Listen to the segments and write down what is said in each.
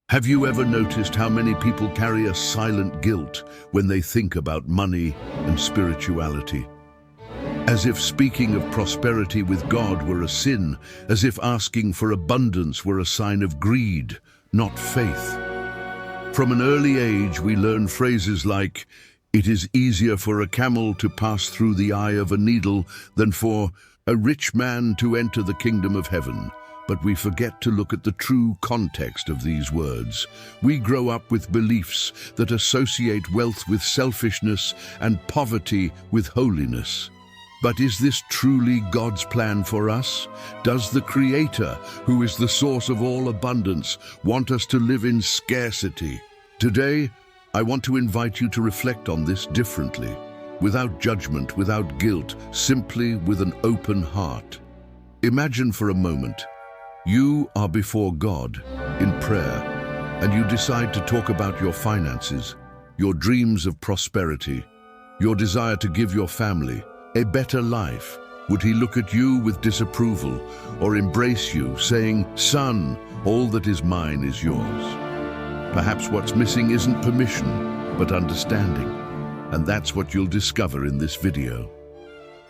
Have you ever noticed how many people carry a silent guilt when they think about money and spirituality? As if speaking of prosperity with God were a sin, as if asking for abundance were a sign of greed, not faith. From an early age, we learn phrases like, "It is easier for a camel to pass through the eye of a needle than for a rich man to enter the kingdom of heaven." But we forget to look at the true context of these words. We grow up with beliefs that associate wealth with selfishness and poverty with holiness. But is this truly God's plan for us? Does the Creator, who is the source of all abundance, want us to live in scarcity? Today, I want to invite you to reflect on this differently, without judgment, without guilt, simply with an open heart. Imagine for a moment, you are before God in prayer, and you decide to talk about your finances, your dreams of prosperity, your desire to give your family a better life. Would He look at you with disapproval or embrace you, saying, "Son, all that is mine is yours"? Perhaps what's missing isn't permission, but understanding. And that's what you'll discover in this video.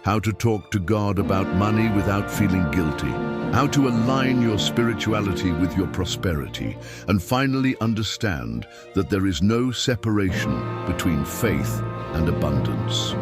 How to talk to God about money without feeling guilty. How to align your spirituality with your prosperity. And finally understand that there is no separation between faith and abundance.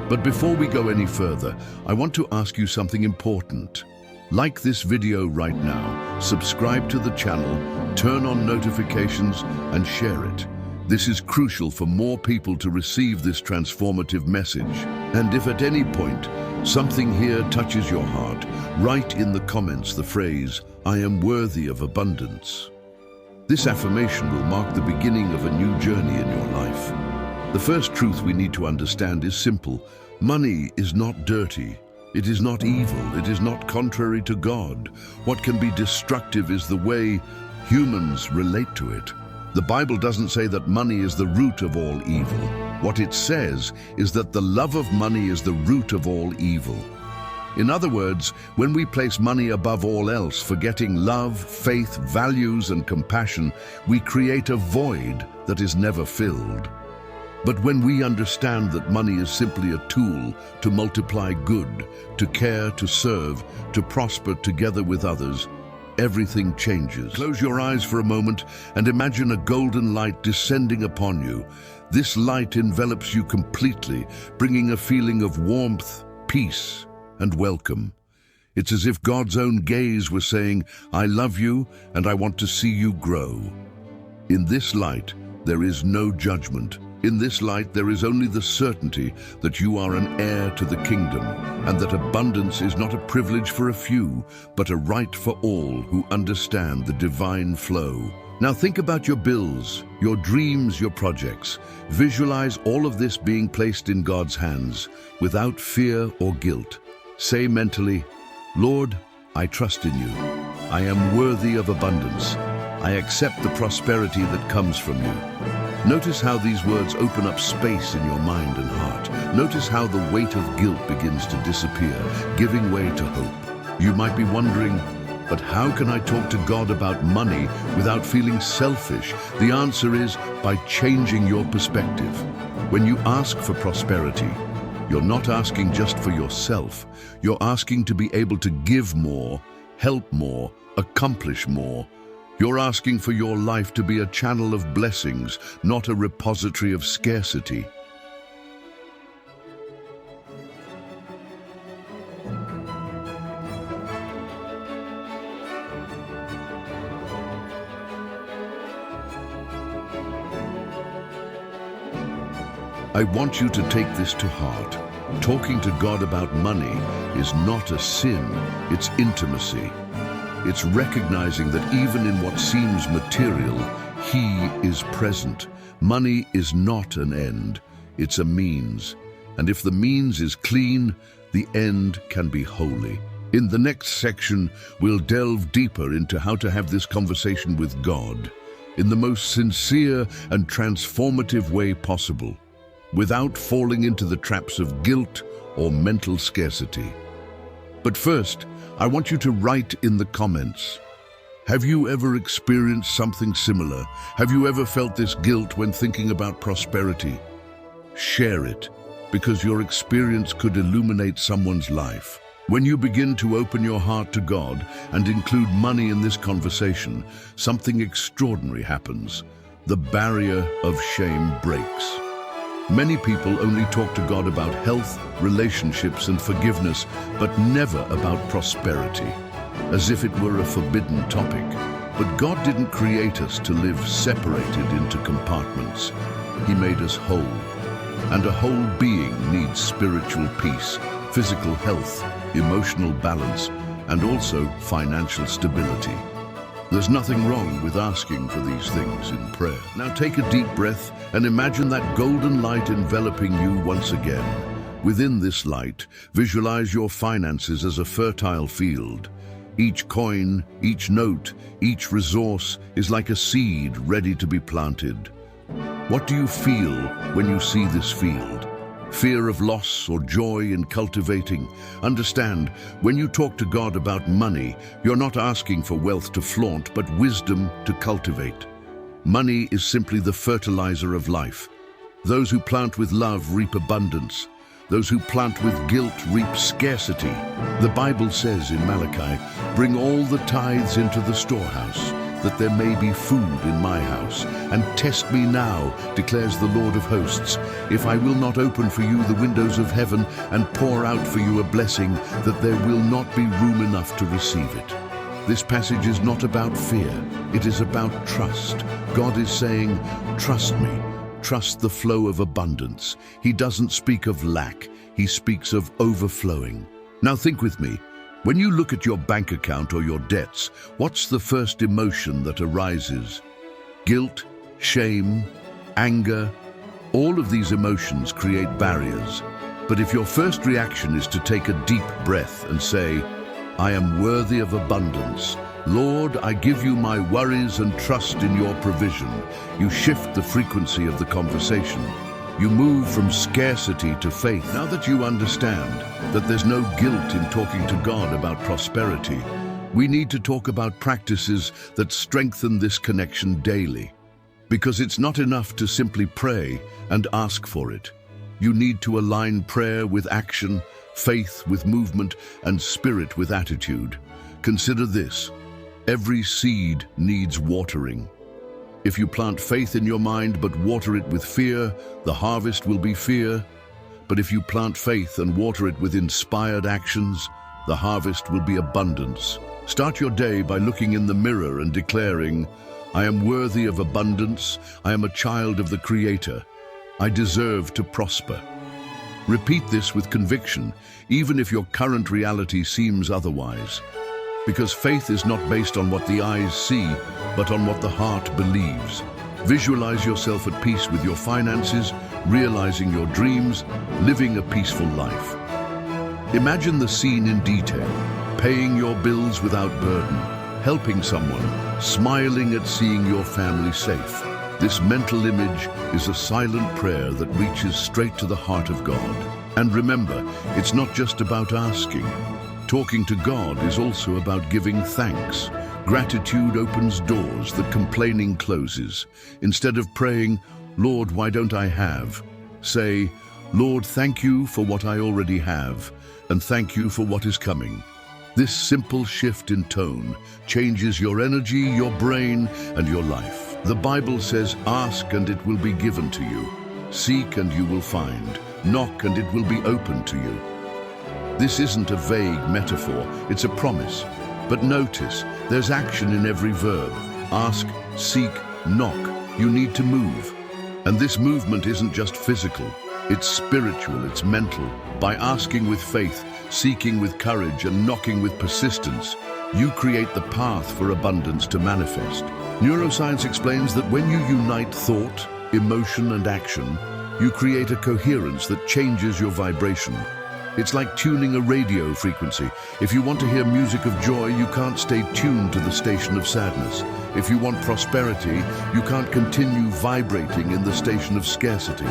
But before we go any further, I want to ask you something important. Like this video right now, subscribe to the channel, turn on notifications, and share it. This is crucial for more people to receive this transformative message. And if at any point something here touches your heart, write in the comments the phrase, "I am worthy of abundance." This affirmation will mark the beginning of a new journey in your life. The first truth we need to understand is simple. Money is not dirty. It is not evil. It is not contrary to God. What can be destructive is the way humans relate to it. The Bible doesn't say that money is the root of all evil. What it says is that the love of money is the root of all evil. In other words, when we place money above all else, forgetting love, faith, values, and compassion, we create a void that is never filled. But when we understand that money is simply a tool to multiply good, to care, to serve, to prosper together with others, everything changes. Close your eyes for a moment and imagine a golden light descending upon you. This light envelops you completely, bringing a feeling of warmth, peace, and welcome. It's as if God's own gaze was saying, "I love you and I want to see you grow." In this light, there is no judgment. In this light, there is only the certainty that you are an heir to the kingdom, and that abundance is not a privilege for a few, but a right for all who understand the divine flow. Now think about your bills, your dreams, your projects. Visualize all of this being placed in God's hands, without fear or guilt. Say mentally, "Lord, I trust in you. I am worthy of abundance. I accept the prosperity that comes from you." Notice how these words open up space in your mind and heart. Notice how the weight of guilt begins to disappear, giving way to hope. You might be wondering, but how can I talk to God about money without feeling selfish? The answer is by changing your perspective. When you ask for prosperity, you're not asking just for yourself. You're asking to be able to give more, help more, accomplish more. You're asking for your life to be a channel of blessings, not a repository of scarcity. I want you to take this to heart. Talking to God about money is not a sin, it's intimacy. It's recognizing that even in what seems material, He is present. Money is not an end, it's a means. And if the means is clean, the end can be holy. In the next section, we'll delve deeper into how to have this conversation with God in the most sincere and transformative way possible, without falling into the traps of guilt or mental scarcity. But first, I want you to write in the comments, Have you ever experienced something similar? Have you ever felt this guilt when thinking about prosperity? Share it, because your experience could illuminate someone's life. When you begin to open your heart to God and include money in this conversation, something extraordinary happens. The barrier of shame breaks. Many people only talk to God about health, relationships, and forgiveness, but never about prosperity, as if it were a forbidden topic. But God didn't create us to live separated into compartments. He made us whole. And a whole being needs spiritual peace, physical health, emotional balance, and also financial stability. There's nothing wrong with asking for these things in prayer. Now take a deep breath and imagine that golden light enveloping you once again. Within this light, visualize your finances as a fertile field. Each coin, each note, each resource is like a seed ready to be planted. What do you feel when you see this field? Fear of loss or joy in cultivating? Understand, when you talk to God about money, you're not asking for wealth to flaunt, but wisdom to cultivate. Money is simply the fertilizer of life. Those who plant with love reap abundance. Those who plant with guilt reap scarcity. The Bible says in Malachi, "Bring all the tithes into the storehouse, that there may be food in my house. And test me now, declares the Lord of hosts, if I will not open for you the windows of heaven and pour out for you a blessing, that there will not be room enough to receive it." This passage is not about fear, it is about trust. God is saying, trust me. Trust the flow of abundance. He doesn't speak of lack, he speaks of overflowing. Now think with me. When you look at your bank account or your debts, what's the first emotion that arises? Guilt, shame, anger. All of these emotions create barriers. But if your first reaction is to take a deep breath and say, "I am worthy of abundance. Lord, I give you my worries and trust in your provision," you shift the frequency of the conversation. You move from scarcity to faith. Now that you understand that there's no guilt in talking to God about prosperity, we need to talk about practices that strengthen this connection daily. Because it's not enough to simply pray and ask for it. You need to align prayer with action, faith with movement, and spirit with attitude. Consider this. Every seed needs watering. If you plant faith in your mind but water it with fear, the harvest will be fear. But if you plant faith and water it with inspired actions, the harvest will be abundance. Start your day by looking in the mirror and declaring, "I am worthy of abundance. I am a child of the Creator. I deserve to prosper." Repeat this with conviction, even if your current reality seems otherwise. Because faith is not based on what the eyes see, but on what the heart believes. Visualize yourself at peace with your finances, realizing your dreams, living a peaceful life. Imagine the scene in detail, paying your bills without burden, helping someone, smiling at seeing your family safe. This mental image is a silent prayer that reaches straight to the heart of God. And remember, it's not just about asking. Talking to God is also about giving thanks. Gratitude opens doors that complaining closes. Instead of praying, "Lord, why don't I have?" say, "Lord, thank you for what I already have, and thank you for what is coming." This simple shift in tone changes your energy, your brain, and your life. The Bible says, "Ask and it will be given to you. Seek and you will find. Knock and it will be opened to you." This isn't a vague metaphor, it's a promise. But notice, there's action in every verb. Ask, seek, knock. You need to move. And this movement isn't just physical, it's spiritual, it's mental. By asking with faith, seeking with courage, and knocking with persistence, you create the path for abundance to manifest. Neuroscience explains that when you unite thought, emotion, and action, you create a coherence that changes your vibration. It's like tuning a radio frequency. If you want to hear music of joy, you can't stay tuned to the station of sadness. If you want prosperity, you can't continue vibrating in the station of scarcity.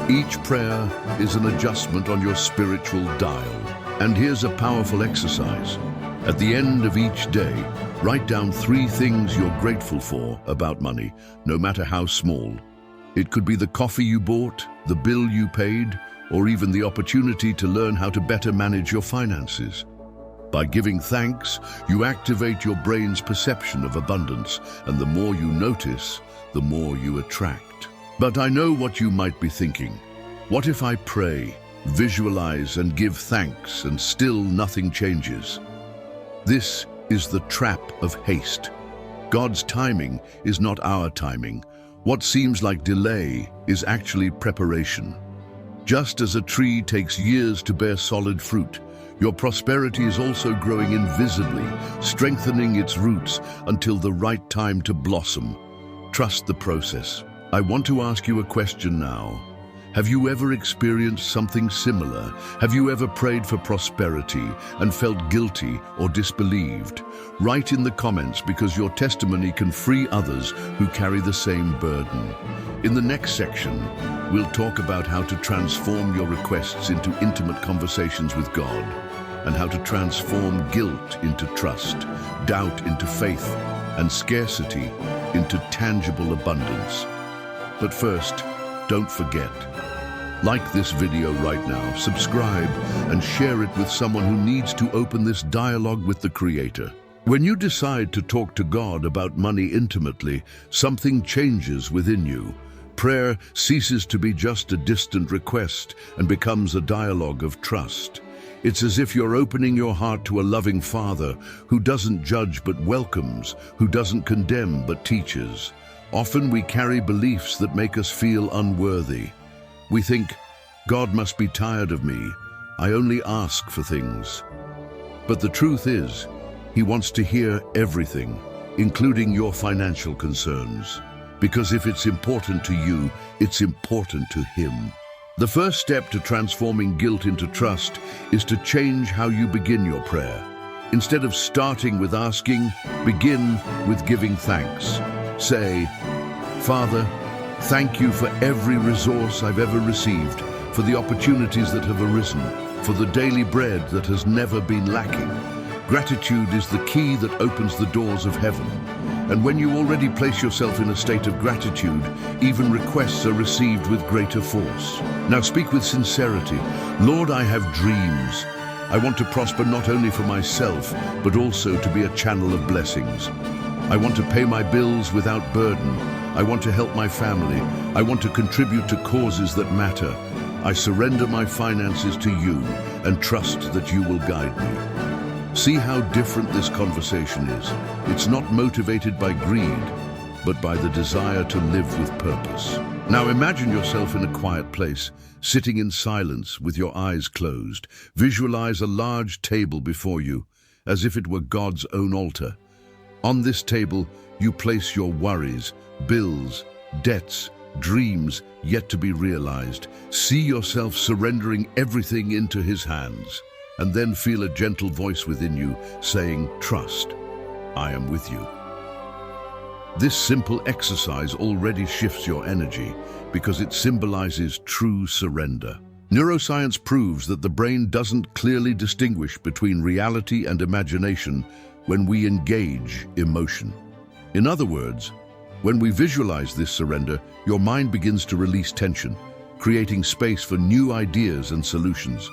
Each prayer is an adjustment on your spiritual dial. And here's a powerful exercise. At the end of each day, write down 3 things you're grateful for about money, no matter how small. It could be the coffee you bought, the bill you paid, or even the opportunity to learn how to better manage your finances. By giving thanks, you activate your brain's perception of abundance, and the more you notice, the more you attract. But I know what you might be thinking. What if I pray, visualize, and give thanks, and still nothing changes? This is the trap of haste. God's timing is not our timing. What seems like delay is actually preparation. Just as a tree takes years to bear solid fruit, your prosperity is also growing invisibly, strengthening its roots until the right time to blossom. Trust the process. I want to ask you a question now. Have you ever experienced something similar? Have you ever prayed for prosperity and felt guilty or disbelieved? Write in the comments, because your testimony can free others who carry the same burden. In the next section, we'll talk about how to transform your requests into intimate conversations with God, and how to transform guilt into trust, doubt into faith, and scarcity into tangible abundance. But first, don't forget, like this video right now, subscribe, and share it with someone who needs to open this dialogue with the Creator. When you decide to talk to God about money intimately, something changes within you. Prayer ceases to be just a distant request and becomes a dialogue of trust. It's as if you're opening your heart to a loving Father who doesn't judge but welcomes, who doesn't condemn but teaches. Often we carry beliefs that make us feel unworthy. We think, God must be tired of me. I only ask for things. But the truth is, He wants to hear everything, including your financial concerns. Because if it's important to you, it's important to Him. The first step to transforming guilt into trust is to change how you begin your prayer. Instead of starting with asking, begin with giving thanks. Say, Father, thank you for every resource I've ever received, for the opportunities that have arisen, for the daily bread that has never been lacking. Gratitude is the key that opens the doors of heaven. And when you already place yourself in a state of gratitude, even requests are received with greater force. Now speak with sincerity. Lord, I have dreams. I want to prosper not only for myself, but also to be a channel of blessings. I want to pay my bills without burden. I want to help my family. I want to contribute to causes that matter. I surrender my finances to you and trust that you will guide me. See how different this conversation is. It's not motivated by greed, but by the desire to live with purpose. Now imagine yourself in a quiet place, sitting in silence with your eyes closed. Visualize a large table before you, as if it were God's own altar. On this table, you place your worries, bills, debts, dreams yet to be realized. See yourself surrendering everything into His hands, and then feel a gentle voice within you saying, trust, I am with you. This simple exercise already shifts your energy because it symbolizes true surrender. Neuroscience proves that the brain doesn't clearly distinguish between reality and imagination when we engage emotion. In other words, when we visualize this surrender, your mind begins to release tension, creating space for new ideas and solutions.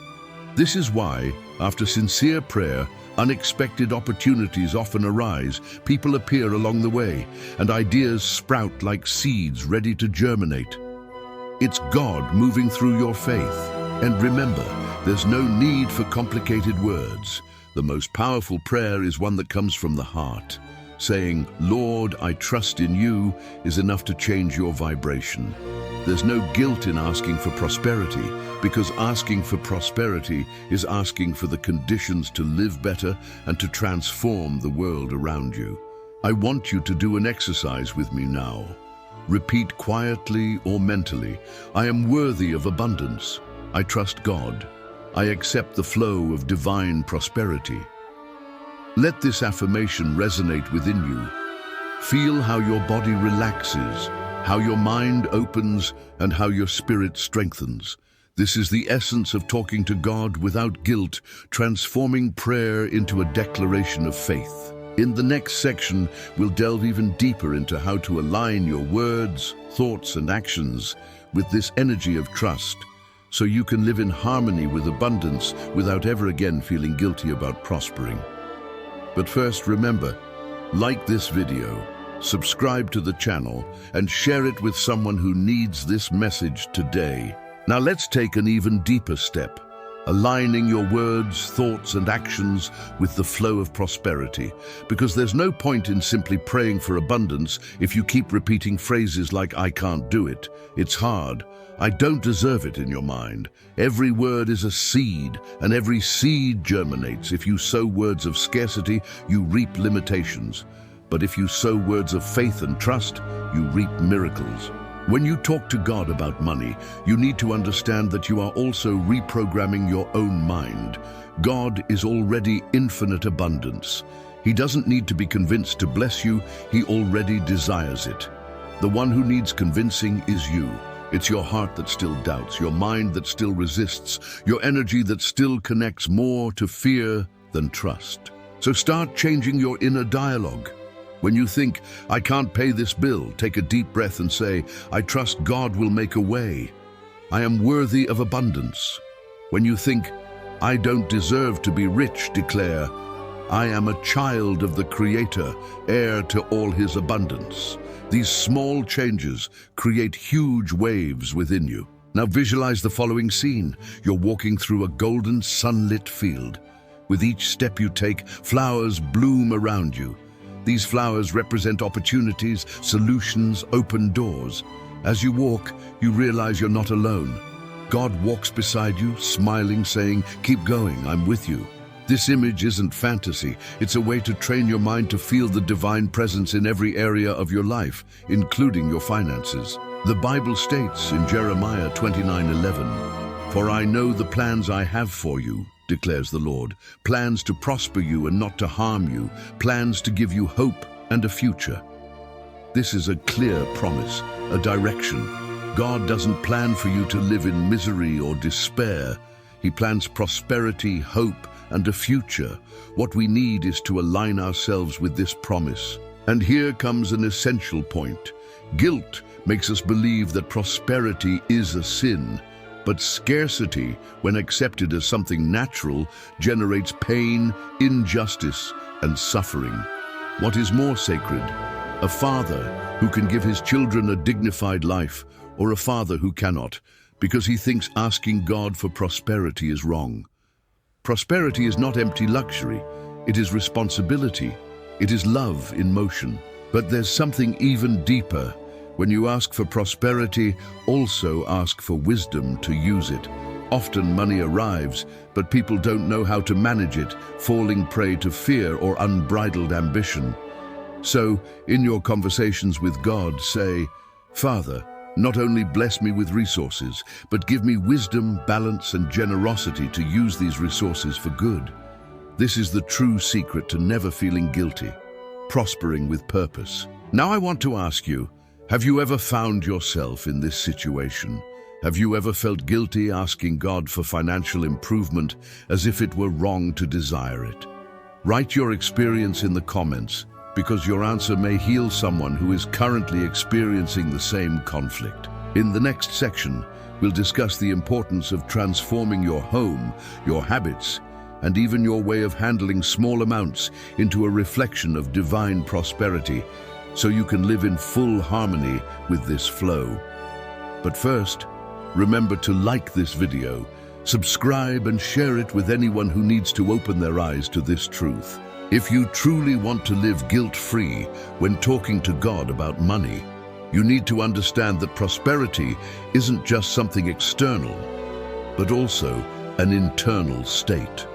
This is why, after sincere prayer, unexpected opportunities often arise, people appear along the way, and ideas sprout like seeds ready to germinate. It's God moving through your faith. And remember, there's no need for complicated words. The most powerful prayer is one that comes from the heart. Saying, Lord, I trust in you, is enough to change your vibration. There's no guilt in asking for prosperity, because asking for prosperity is asking for the conditions to live better and to transform the world around you. I want you to do an exercise with me now. Repeat quietly or mentally, I am worthy of abundance. I trust God. I accept the flow of divine prosperity. Let this affirmation resonate within you. Feel how your body relaxes, how your mind opens, and how your spirit strengthens. This is the essence of talking to God without guilt, transforming prayer into a declaration of faith. In the next section, we'll delve even deeper into how to align your words, thoughts, and actions with this energy of trust, so you can live in harmony with abundance without ever again feeling guilty about prospering. But first, remember, like this video, subscribe to the channel, and share it with someone who needs this message today. Now let's take an even deeper step, aligning your words, thoughts, and actions with the flow of prosperity, because there's no point in simply praying for abundance if you keep repeating phrases like, "I can't do it," "It's hard," "I don't deserve it" in your mind. Every word is a seed, and every seed germinates. If you sow words of scarcity, you reap limitations. But if you sow words of faith and trust, you reap miracles. When you talk to God about money, you need to understand that you are also reprogramming your own mind. God is already infinite abundance. He doesn't need to be convinced to bless you, he already desires it. The one who needs convincing is you. It's your heart that still doubts, your mind that still resists, your energy that still connects more to fear than trust. So start changing your inner dialogue. When you think, "I can't pay this bill," take a deep breath and say, "I trust God will make a way. I am worthy of abundance." When you think, "I don't deserve to be rich," declare, "I am a child of the Creator, heir to all His abundance." These small changes create huge waves within you. Now visualize the following scene. You're walking through a golden sunlit field. With each step you take, flowers bloom around you. These flowers represent opportunities, solutions, open doors. As you walk, you realize you're not alone. God walks beside you, smiling, saying, "Keep going, I'm with you." This image isn't fantasy. It's a way to train your mind to feel the divine presence in every area of your life, including your finances. The Bible states in Jeremiah 29:11, "For I know the plans I have for you, declares the Lord, plans to prosper you and not to harm you, plans to give you hope and a future." This is a clear promise, a direction. God doesn't plan for you to live in misery or despair. He plans prosperity, hope, and a future. What we need is to align ourselves with this promise. And here comes an essential point. Guilt makes us believe that prosperity is a sin. But scarcity, when accepted as something natural, generates pain, injustice, and suffering. What is more sacred? A father who can give his children a dignified life, or a father who cannot, because he thinks asking God for prosperity is wrong. Prosperity is not empty luxury. It is responsibility. It is love in motion. But there's something even deeper. When you ask for prosperity, also ask for wisdom to use it. Often money arrives, but people don't know how to manage it, falling prey to fear or unbridled ambition. So, in your conversations with God, say, "Father, not only bless me with resources, but give me wisdom, balance, and generosity to use these resources for good." This is the true secret to never feeling guilty, prospering with purpose. Now I want to ask you, have you ever found yourself in this situation? Have you ever felt guilty asking God for financial improvement as if it were wrong to desire it? Write your experience in the comments, because your answer may heal someone who is currently experiencing the same conflict. In the next section, we'll discuss the importance of transforming your home, your habits, and even your way of handling small amounts into a reflection of divine prosperity, so you can live in full harmony with this flow. But first, remember to like this video, subscribe and share it with anyone who needs to open their eyes to this truth. If you truly want to live guilt-free when talking to God about money, you need to understand that prosperity isn't just something external, but also an internal state.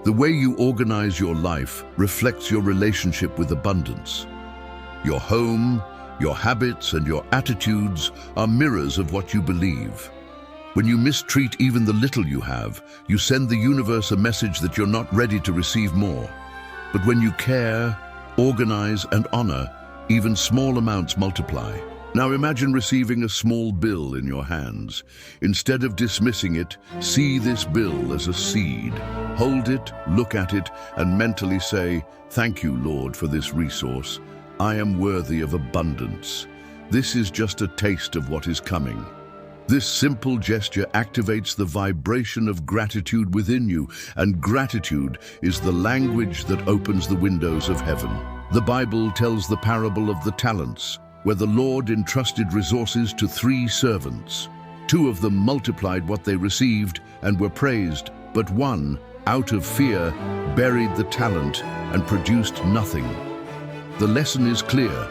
The way you organize your life reflects your relationship with abundance. Your home, your habits, and your attitudes are mirrors of what you believe. When you mistreat even the little you have, you send the universe a message that you're not ready to receive more. But when you care, organize, and honor, even small amounts multiply. Now imagine receiving a small bill in your hands. Instead of dismissing it, see this bill as a seed. Hold it, look at it, and mentally say, "Thank you, Lord, for this resource. I am worthy of abundance." This is just a taste of what is coming. This simple gesture activates the vibration of gratitude within you, and gratitude is the language that opens the windows of heaven. The Bible tells the parable of the talents, where the Lord entrusted resources to 3 servants. 2 of them multiplied what they received and were praised, but one, out of fear, buried the talent and produced nothing. The lesson is clear.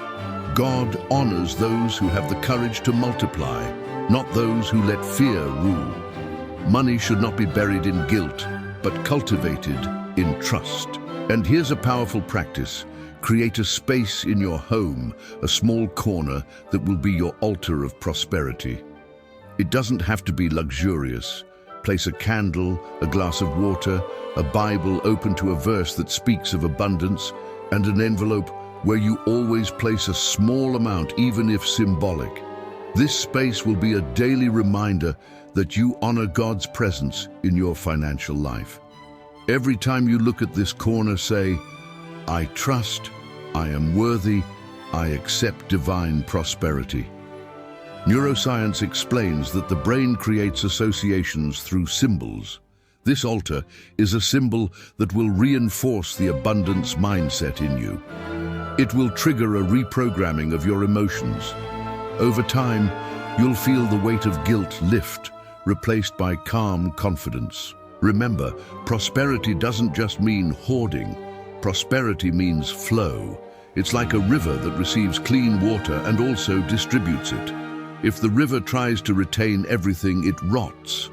God honors those who have the courage to multiply, not those who let fear rule. Money should not be buried in guilt, but cultivated in trust. And here's a powerful practice. Create a space in your home, a small corner that will be your altar of prosperity. It doesn't have to be luxurious. Place a candle, a glass of water, a Bible open to a verse that speaks of abundance, and an envelope where you always place a small amount, even if symbolic. This space will be a daily reminder that you honor God's presence in your financial life. Every time you look at this corner, say, "I trust, I am worthy, I accept divine prosperity." Neuroscience explains that the brain creates associations through symbols. This altar is a symbol that will reinforce the abundance mindset in you. It will trigger a reprogramming of your emotions. Over time, you'll feel the weight of guilt lift, replaced by calm confidence. Remember, prosperity doesn't just mean hoarding. Prosperity means flow. It's like a river that receives clean water and also distributes it. If the river tries to retain everything, it rots.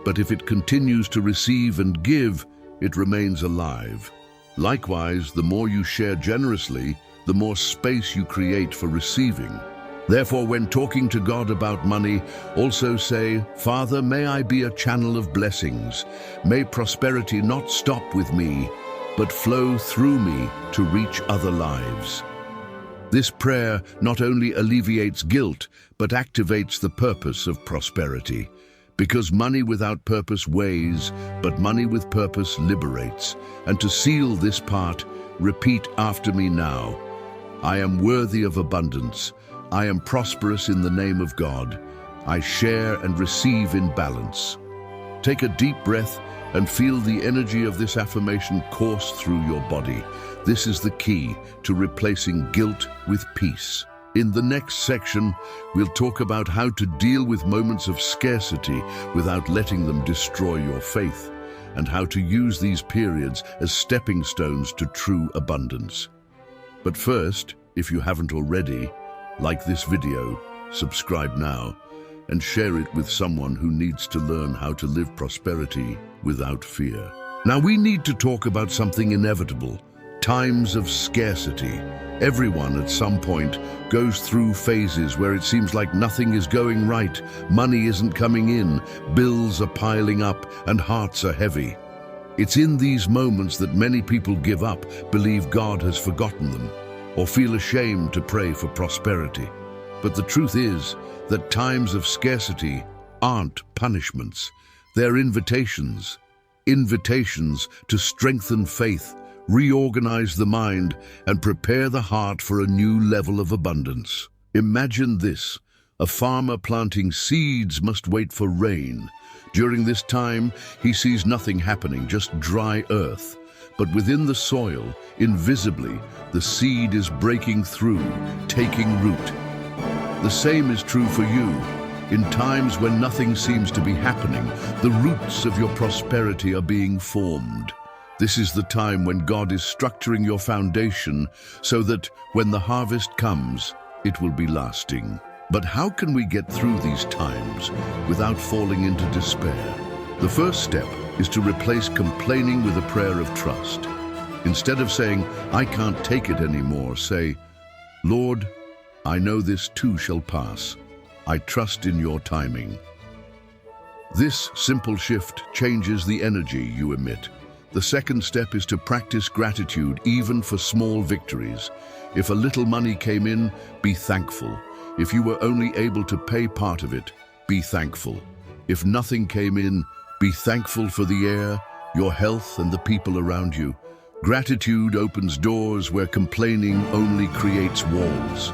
But if it continues to receive and give, it remains alive. Likewise, the more you share generously, the more space you create for receiving. Therefore, when talking to God about money, also say, "Father, may I be a channel of blessings. May prosperity not stop with me, but flow through me to reach other lives." This prayer not only alleviates guilt, but activates the purpose of prosperity. Because money without purpose weighs, but money with purpose liberates. And to seal this part, repeat after me now. "I am worthy of abundance. I am prosperous in the name of God. I share and receive in balance." Take a deep breath and feel the energy of this affirmation course through your body. This is the key to replacing guilt with peace. In the next section, we'll talk about how to deal with moments of scarcity without letting them destroy your faith, and how to use these periods as stepping stones to true abundance. But first, if you haven't already, like this video, subscribe now, and share it with someone who needs to learn how to live prosperity without fear. Now we need to talk about something inevitable: times of scarcity. Everyone at some point goes through phases where it seems like nothing is going right, money isn't coming in, bills are piling up, and hearts are heavy. It's in these moments that many people give up, believe God has forgotten them, or feel ashamed to pray for prosperity. But the truth is that times of scarcity aren't punishments. They're invitations. Invitations to strengthen faith, reorganize the mind, and prepare the heart for a new level of abundance. Imagine this: a farmer planting seeds must wait for rain. During this time, he sees nothing happening, just dry earth. But within the soil, invisibly, the seed is breaking through, taking root. The same is true for you. In times when nothing seems to be happening, the roots of your prosperity are being formed. This is the time when God is structuring your foundation so that when the harvest comes, it will be lasting. But how can we get through these times without falling into despair? The first step is to replace complaining with a prayer of trust. Instead of saying, "I can't take it anymore," say, "Lord, I know this too shall pass. I trust in your timing." This simple shift changes the energy you emit. The second step is to practice gratitude even for small victories. If a little money came in, be thankful. If you were only able to pay part of it, be thankful. If nothing came in, be thankful for the air, your health, and the people around you. Gratitude opens doors where complaining only creates walls.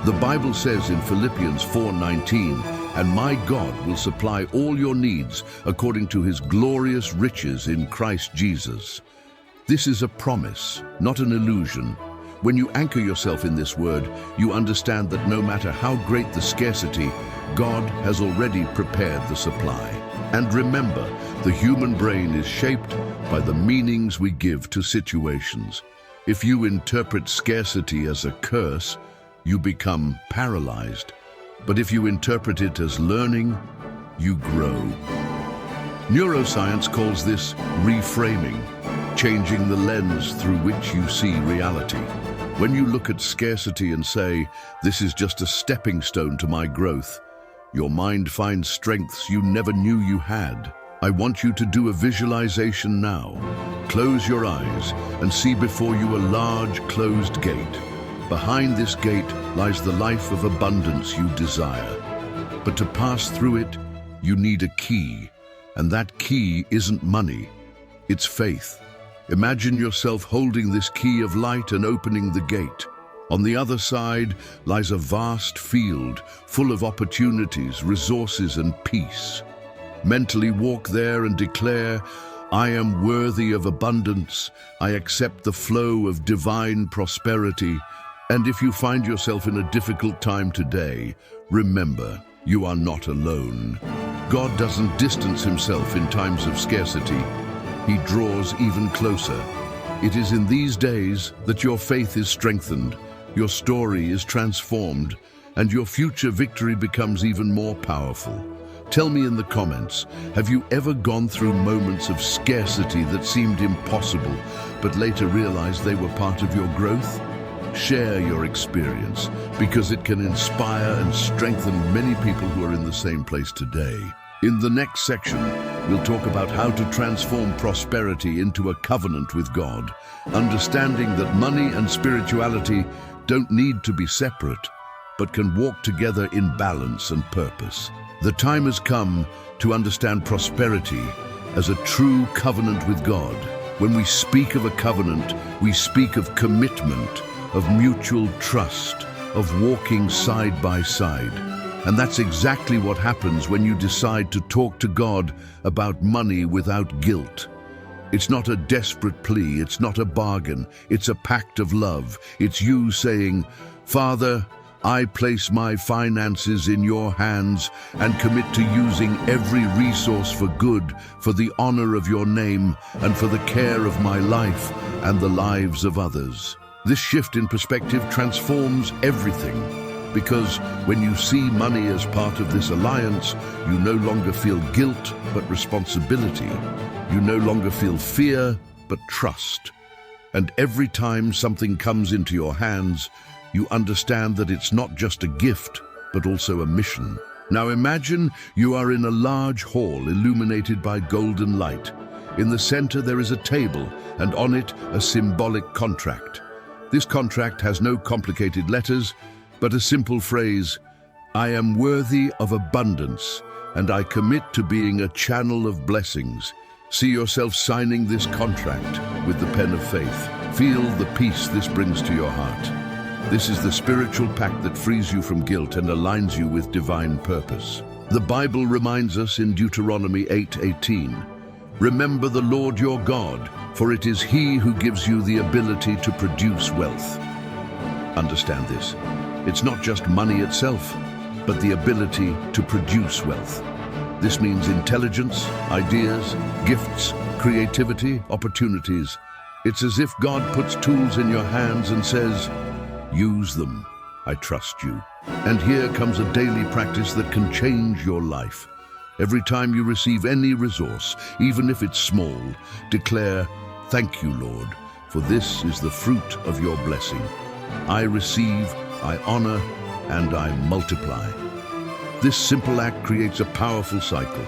The Bible says in Philippians 4:19, "And my God will supply all your needs according to his glorious riches in Christ Jesus." This is a promise, not an illusion. When you anchor yourself in this word, you understand that no matter how great the scarcity, God has already prepared the supply. And remember, the human brain is shaped by the meanings we give to situations. If you interpret scarcity as a curse, you become paralyzed. But if you interpret it as learning, you grow. Neuroscience calls this reframing, changing the lens through which you see reality. When you look at scarcity and say, "This is just a stepping stone to my growth," your mind finds strengths you never knew you had. I want you to do a visualization now. Close your eyes and see before you a large closed gate. Behind this gate lies the life of abundance you desire. But to pass through it, you need a key. And that key isn't money, it's faith. Imagine yourself holding this key of light and opening the gate. On the other side lies a vast field full of opportunities, resources, and peace. Mentally walk there and declare, "I am worthy of abundance. I accept the flow of divine prosperity." And if you find yourself in a difficult time today, remember, you are not alone. God doesn't distance himself in times of scarcity. He draws even closer. It is in these days that your faith is strengthened, your story is transformed, and your future victory becomes even more powerful. Tell me in the comments, have you ever gone through moments of scarcity that seemed impossible, but later realized they were part of your growth? Share your experience, because it can inspire and strengthen many people who are in the same place today. In the next section, we'll talk about how to transform prosperity into a covenant with God, understanding that money and spirituality don't need to be separate, but can walk together in balance and purpose. The time has come to understand prosperity as a true covenant with God. When we speak of a covenant, we speak of commitment, of mutual trust, of walking side by side. And that's exactly what happens when you decide to talk to God about money without guilt. It's not a desperate plea, it's not a bargain, it's a pact of love. It's you saying, "Father, I place my finances in your hands and commit to using every resource for good, for the honor of your name, and for the care of my life and the lives of others." This shift in perspective transforms everything. Because when you see money as part of this alliance, you no longer feel guilt, but responsibility. You no longer feel fear, but trust. And every time something comes into your hands, you understand that it's not just a gift, but also a mission. Now imagine you are in a large hall illuminated by golden light. In the center there is a table, and on it a symbolic contract. This contract has no complicated letters, but a simple phrase, "I am worthy of abundance, and I commit to being a channel of blessings." See yourself signing this contract with the pen of faith. Feel the peace this brings to your heart. This is the spiritual pact that frees you from guilt and aligns you with divine purpose. The Bible reminds us in Deuteronomy 8:18, "Remember the Lord your God, for it is He who gives you the ability to produce wealth." Understand this. It's not just money itself, but the ability to produce wealth. This means intelligence, ideas, gifts, creativity, opportunities. It's as if God puts tools in your hands and says, "Use them. I trust you." And here comes a daily practice that can change your life. Every time you receive any resource, even if it's small, declare, "Thank you, Lord, for this is the fruit of your blessing. I receive, I honor, and I multiply." This simple act creates a powerful cycle.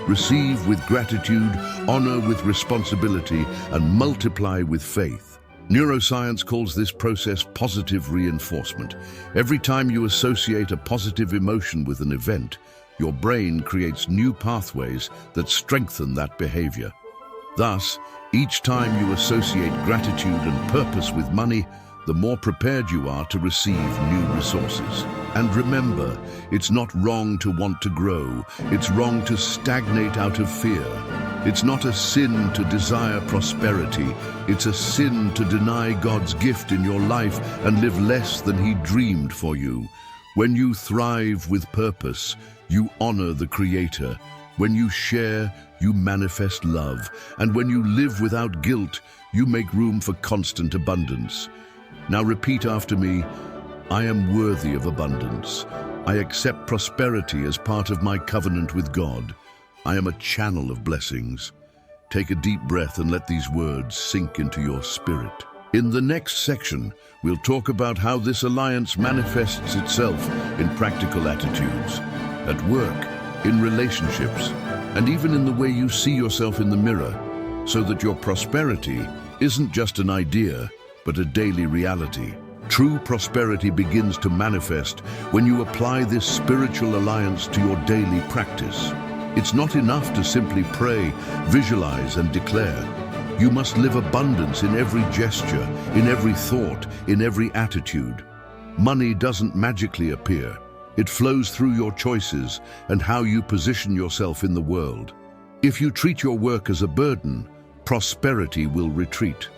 Receive with gratitude, honor with responsibility, and multiply with faith. Neuroscience calls this process positive reinforcement. Every time you associate a positive emotion with an event, your brain creates new pathways that strengthen that behavior. Thus, each time you associate gratitude and purpose with money, the more prepared you are to receive new resources. And remember, it's not wrong to want to grow. It's wrong to stagnate out of fear. It's not a sin to desire prosperity. It's a sin to deny God's gift in your life and live less than He dreamed for you. When you thrive with purpose, you honor the Creator. When you share, you manifest love. And when you live without guilt, you make room for constant abundance. Now repeat after me, I am worthy of abundance. I accept prosperity as part of my covenant with God. I am a channel of blessings. Take a deep breath and let these words sink into your spirit. In the next section, we'll talk about how this alliance manifests itself in practical attitudes, at work, in relationships, and even in the way you see yourself in the mirror, so that your prosperity isn't just an idea, but a daily reality. True prosperity begins to manifest when you apply this spiritual alliance to your daily practice. It's not enough to simply pray, visualize, and declare. You must live abundance in every gesture, in every thought, in every attitude. Money doesn't magically appear. It flows through your choices and how you position yourself in the world. If you treat your work as a burden, prosperity will retreat.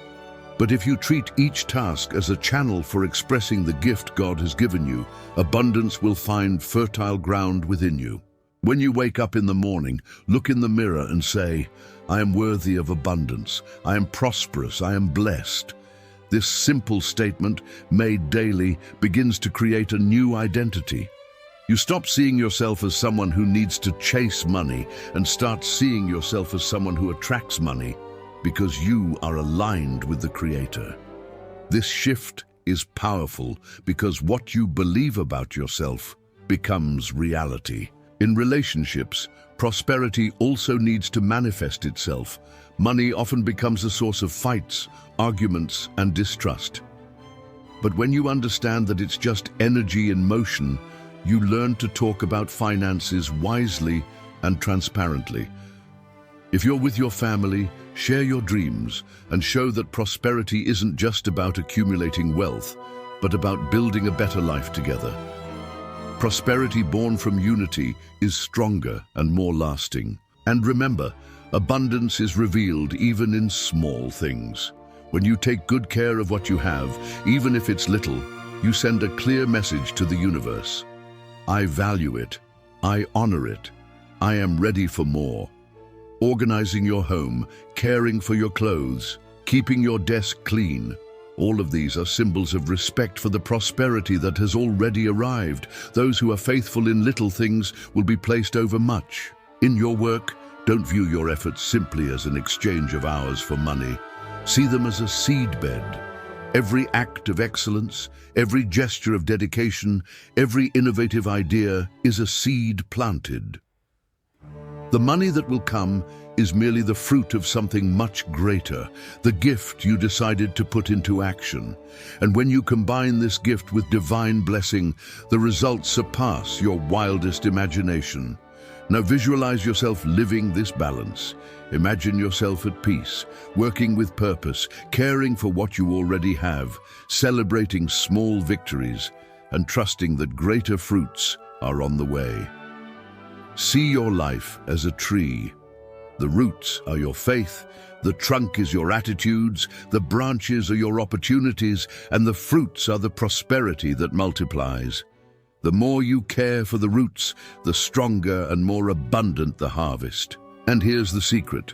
But if you treat each task as a channel for expressing the gift God has given you, abundance will find fertile ground within you. When you wake up in the morning, look in the mirror and say, I am worthy of abundance. I am prosperous. I am blessed. This simple statement, made daily, begins to create a new identity. You stop seeing yourself as someone who needs to chase money and start seeing yourself as someone who attracts money, because you are aligned with the Creator. This shift is powerful because what you believe about yourself becomes reality. In relationships, prosperity also needs to manifest itself. Money often becomes a source of fights, arguments, and distrust. But when you understand that it's just energy in motion, you learn to talk about finances wisely and transparently. If you're with your family, share your dreams and show that prosperity isn't just about accumulating wealth, but about building a better life together. Prosperity born from unity is stronger and more lasting. And remember, abundance is revealed even in small things. When you take good care of what you have, even if it's little, you send a clear message to the universe. I value it. I honor it. I am ready for more. Organizing your home, caring for your clothes, keeping your desk clean. All of these are symbols of respect for the prosperity that has already arrived. Those who are faithful in little things will be placed over much. In your work, don't view your efforts simply as an exchange of hours for money. See them as a seedbed. Every act of excellence, every gesture of dedication, every innovative idea is a seed planted. The money that will come is merely the fruit of something much greater, the gift you decided to put into action. And when you combine this gift with divine blessing, the results surpass your wildest imagination. Now visualize yourself living this balance. Imagine yourself at peace, working with purpose, caring for what you already have, celebrating small victories, and trusting that greater fruits are on the way. See your life as a tree. The roots are your faith, the trunk is your attitudes, the branches are your opportunities, and the fruits are the prosperity that multiplies. The more you care for the roots, the stronger and more abundant the harvest. And here's the secret.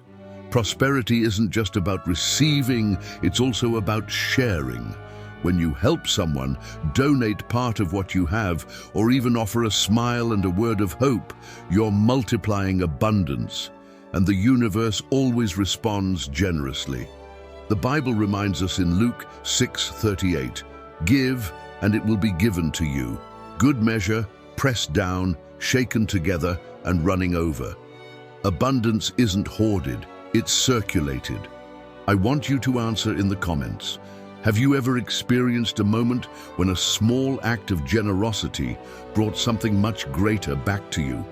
Prosperity isn't just about receiving, it's also about sharing. When you help someone, donate part of what you have, or even offer a smile and a word of hope, you're multiplying abundance, and the universe always responds generously. The Bible reminds us in Luke 6:38, "Give, and it will be given to you. Good measure, pressed down, shaken together, and running over." Abundance isn't hoarded, it's circulated. I want you to answer in the comments. Have you ever experienced a moment when a small act of generosity brought something much greater back to you?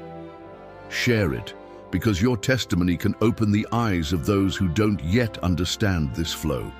Share it, because your testimony can open the eyes of those who don't yet understand this flow.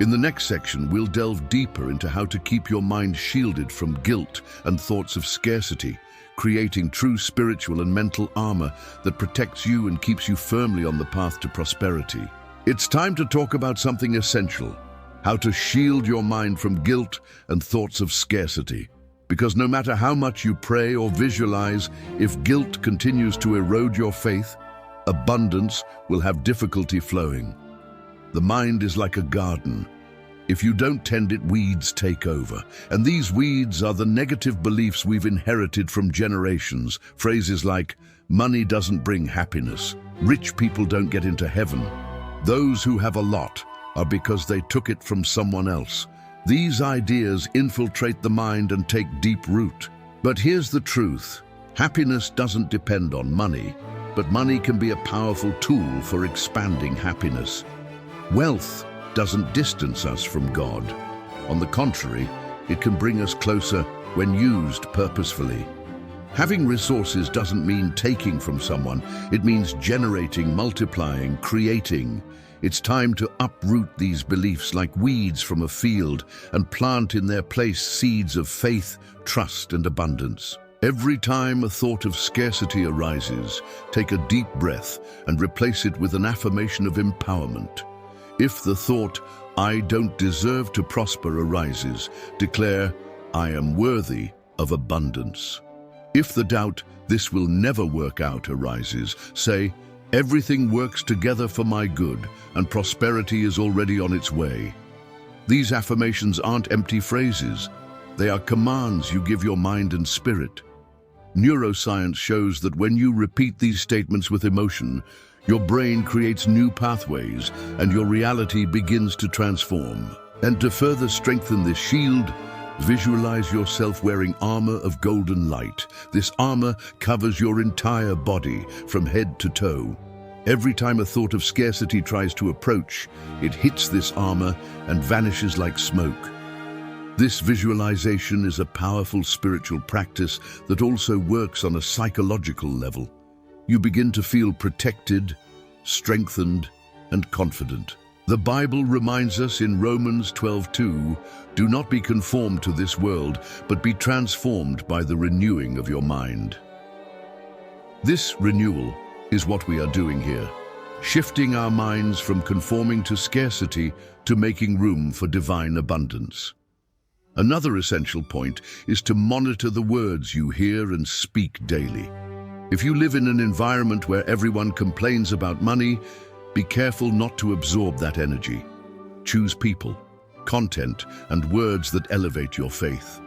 In the next section, we'll delve deeper into how to keep your mind shielded from guilt and thoughts of scarcity, creating true spiritual and mental armor that protects you and keeps you firmly on the path to prosperity. It's time to talk about something essential: how to shield your mind from guilt and thoughts of scarcity. Because no matter how much you pray or visualize, if guilt continues to erode your faith, abundance will have difficulty flowing. The mind is like a garden. If you don't tend it, weeds take over. And these weeds are the negative beliefs we've inherited from generations. Phrases like, money doesn't bring happiness, rich people don't get into heaven, those who have a lot are because they took it from someone else. These ideas infiltrate the mind and take deep root. But here's the truth. Happiness doesn't depend on money, but money can be a powerful tool for expanding happiness. Wealth doesn't distance us from God. On the contrary, it can bring us closer when used purposefully. Having resources doesn't mean taking from someone. It means generating, multiplying, creating. It's time to uproot these beliefs like weeds from a field and plant in their place seeds of faith, trust, and abundance. Every time a thought of scarcity arises, take a deep breath and replace it with an affirmation of empowerment. If the thought, I don't deserve to prosper, arises, declare, I am worthy of abundance. If the doubt, this will never work out, arises, say, everything works together for my good, and prosperity is already on its way. These affirmations aren't empty phrases. They are commands you give your mind and spirit. Neuroscience shows that when you repeat these statements with emotion, your brain creates new pathways and your reality begins to transform. And to further strengthen this shield, visualize yourself wearing armor of golden light. This armor covers your entire body from head to toe. Every time a thought of scarcity tries to approach, it hits this armor and vanishes like smoke. This visualization is a powerful spiritual practice that also works on a psychological level. You begin to feel protected, strengthened, and confident. The Bible reminds us in Romans 12:2, do not be conformed to this world, but be transformed by the renewing of your mind. This renewal is what we are doing here, shifting our minds from conforming to scarcity to making room for divine abundance. Another essential point is to monitor the words you hear and speak daily. If you live in an environment where everyone complains about money, be careful not to absorb that energy. Choose people, content, and words that elevate your faith.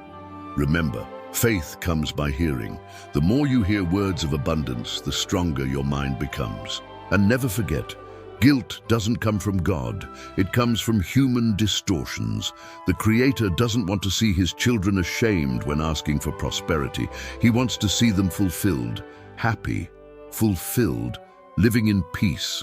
Remember, faith comes by hearing. The more you hear words of abundance, the stronger your mind becomes. And never forget, guilt doesn't come from God. It comes from human distortions. The Creator doesn't want to see His children ashamed when asking for prosperity. He wants to see them fulfilled, happy, fulfilled, living in peace.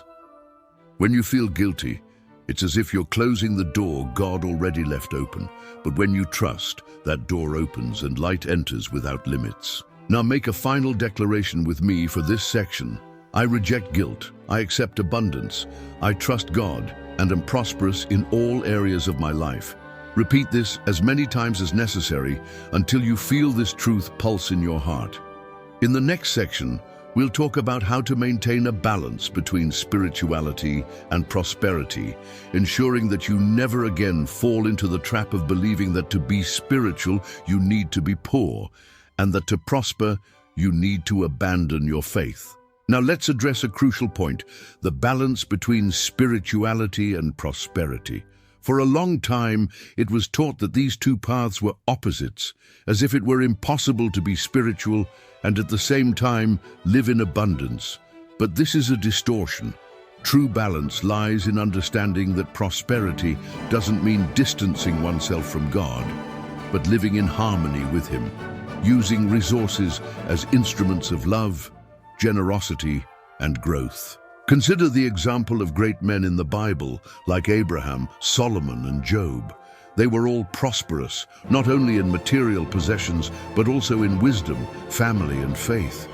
When you feel guilty, it's as if you're closing the door God already left open. But when you trust, that door opens and light enters without limits. Now make a final declaration with me for this section. I reject guilt. I accept abundance. I trust God and am prosperous in all areas of my life. Repeat this as many times as necessary until you feel this truth pulse in your heart. In the next section, we'll talk about how to maintain a balance between spirituality and prosperity, ensuring that you never again fall into the trap of believing that to be spiritual, you need to be poor, and that to prosper, you need to abandon your faith. Now let's address a crucial point, the balance between spirituality and prosperity. For a long time, it was taught that these two paths were opposites, as if it were impossible to be spiritual and at the same time live in abundance. But this is a distortion. True balance lies in understanding that prosperity doesn't mean distancing oneself from God, but living in harmony with Him, using resources as instruments of love, generosity, and growth. Consider the example of great men in the Bible, like Abraham, Solomon, and Job. They were all prosperous, not only in material possessions, but also in wisdom, family, and faith.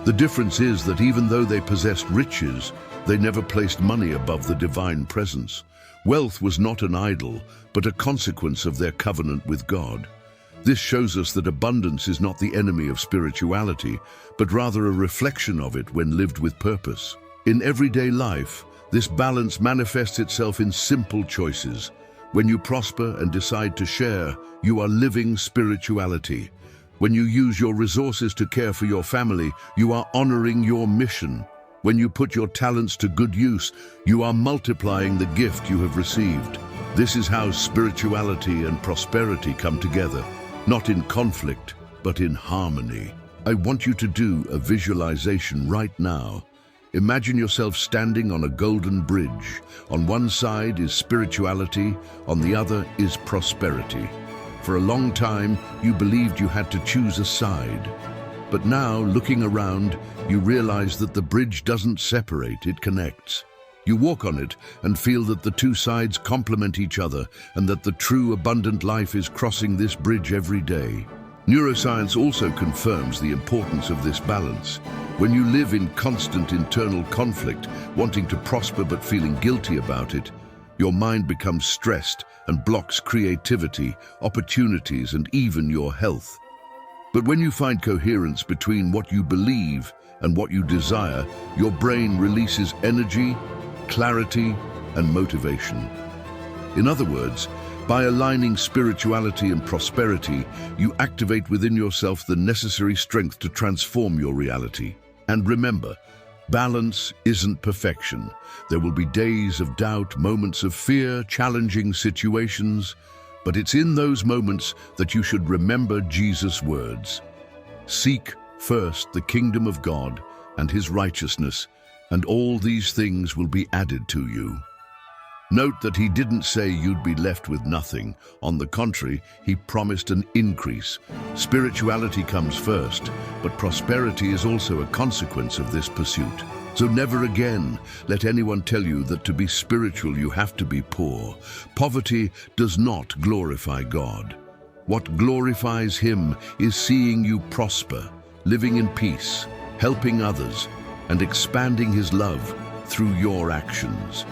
The difference is that even though they possessed riches, they never placed money above the divine presence. Wealth was not an idol, but a consequence of their covenant with God. This shows us that abundance is not the enemy of spirituality, but rather a reflection of it when lived with purpose. In everyday life, this balance manifests itself in simple choices. When you prosper and decide to share, you are living spirituality. When you use your resources to care for your family, you are honoring your mission. When you put your talents to good use, you are multiplying the gift you have received. This is how spirituality and prosperity come together, not in conflict, but in harmony. I want you to do a visualization right now. Imagine yourself standing on a golden bridge. On one side is spirituality, on the other is prosperity. For a long time, you believed you had to choose a side. But now, looking around, you realize that the bridge doesn't separate, it connects. You walk on it and feel that the two sides complement each other and that the true abundant life is crossing this bridge every day. Neuroscience also confirms the importance of this balance. When you live in constant internal conflict, wanting to prosper but feeling guilty about it, your mind becomes stressed and blocks creativity, opportunities, and even your health. But when you find coherence between what you believe and what you desire, your brain releases energy, clarity, and motivation. In other words, by aligning spirituality and prosperity, you activate within yourself the necessary strength to transform your reality. And remember, balance isn't perfection. There will be days of doubt, moments of fear, challenging situations, but it's in those moments that you should remember Jesus' words. Seek first the kingdom of God and his righteousness, and all these things will be added to you. Note that he didn't say you'd be left with nothing. On the contrary, he promised an increase. Spirituality comes first, but prosperity is also a consequence of this pursuit. So never again let anyone tell you that to be spiritual you have to be poor. Poverty does not glorify God. What glorifies him is seeing you prosper, living in peace, helping others, and expanding his love through your actions.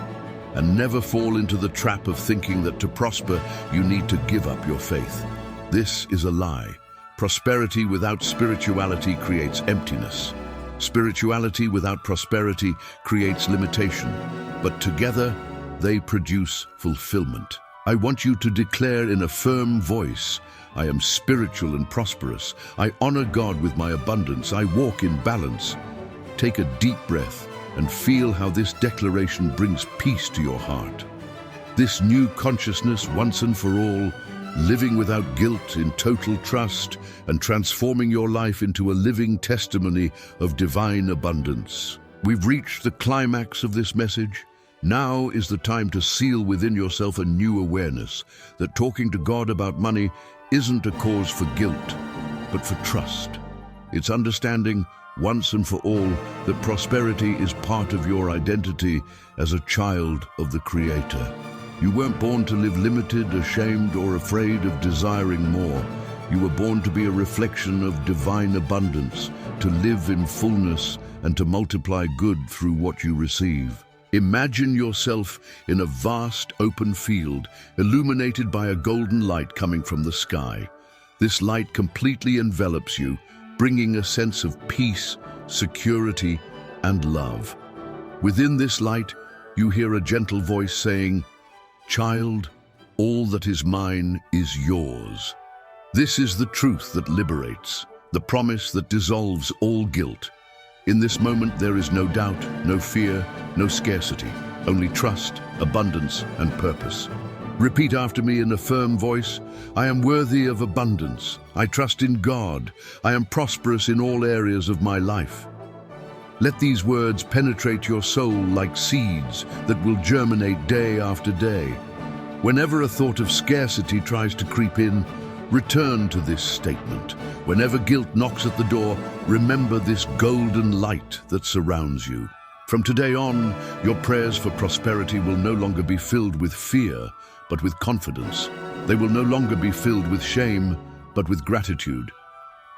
And never fall into the trap of thinking that to prosper you need to give up your faith. This is a lie. Prosperity without spirituality creates emptiness. Spirituality without prosperity creates limitation, but together they produce fulfillment. I want you to declare in a firm voice, I am spiritual and prosperous. I honor God with my abundance. I walk in balance. Take a deep breath and feel how this declaration brings peace to your heart. This new consciousness, once and for all, living without guilt, in total trust, and transforming your life into a living testimony of divine abundance. We've reached the climax of this message. Now is the time to seal within yourself a new awareness that talking to God about money isn't a cause for guilt, but for trust. It's understanding once and for all that prosperity is part of your identity as a child of the Creator. You weren't born to live limited, ashamed, or afraid of desiring more. You were born to be a reflection of divine abundance, to live in fullness and to multiply good through what you receive. Imagine yourself in a vast open field, illuminated by a golden light coming from the sky. This light completely envelops you, bringing a sense of peace, security, and love. Within this light, you hear a gentle voice saying, "Child, all that is mine is yours." This is the truth that liberates, the promise that dissolves all guilt. In this moment, there is no doubt, no fear, no scarcity, only trust, abundance, and purpose. Repeat after me in a firm voice, I am worthy of abundance. I trust in God. I am prosperous in all areas of my life. Let these words penetrate your soul like seeds that will germinate day after day. Whenever a thought of scarcity tries to creep in, return to this statement. Whenever guilt knocks at the door, remember this golden light that surrounds you. From today on, your prayers for prosperity will no longer be filled with fear, but with confidence. They will no longer be filled with shame, but with gratitude.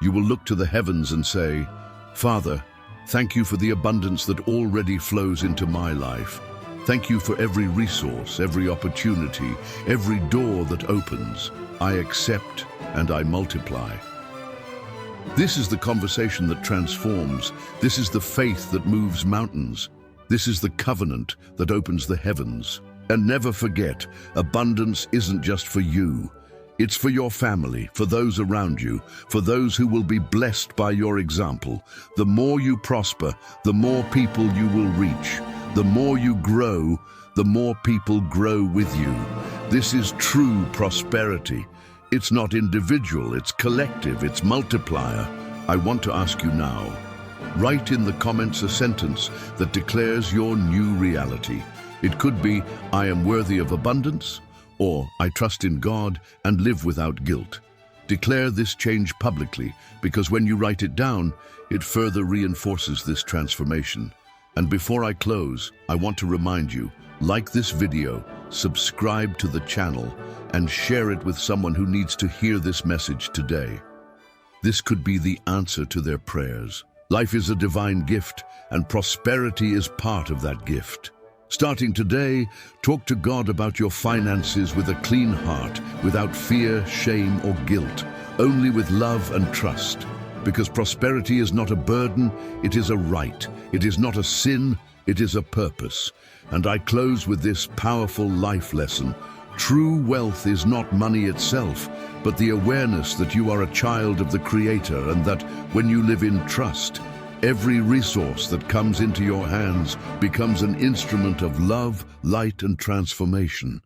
You will look to the heavens and say, Father, thank you for the abundance that already flows into my life. Thank you for every resource, every opportunity, every door that opens. I accept and I multiply. This is the conversation that transforms. This is the faith that moves mountains. This is the covenant that opens the heavens. And never forget, abundance isn't just for you. It's for your family, for those around you, for those who will be blessed by your example. The more you prosper, the more people you will reach. The more you grow, the more people grow with you. This is true prosperity. It's not individual, it's collective, it's multiplier. I want to ask you now, write in the comments a sentence that declares your new reality. It could be, I am worthy of abundance, or I trust in God and live without guilt. Declare this change publicly, because when you write it down, it further reinforces this transformation. And before I close, I want to remind you, like this video, subscribe to the channel, and share it with someone who needs to hear this message today. This could be the answer to their prayers. Life is a divine gift, and prosperity is part of that gift. Starting today, talk to God about your finances with a clean heart, without fear, shame, or guilt, only with love and trust. Because prosperity is not a burden, it is a right. It is not a sin, it is a purpose. And I close with this powerful life lesson. True wealth is not money itself, but the awareness that you are a child of the Creator and that when you live in trust, every resource that comes into your hands becomes an instrument of love, light, and transformation.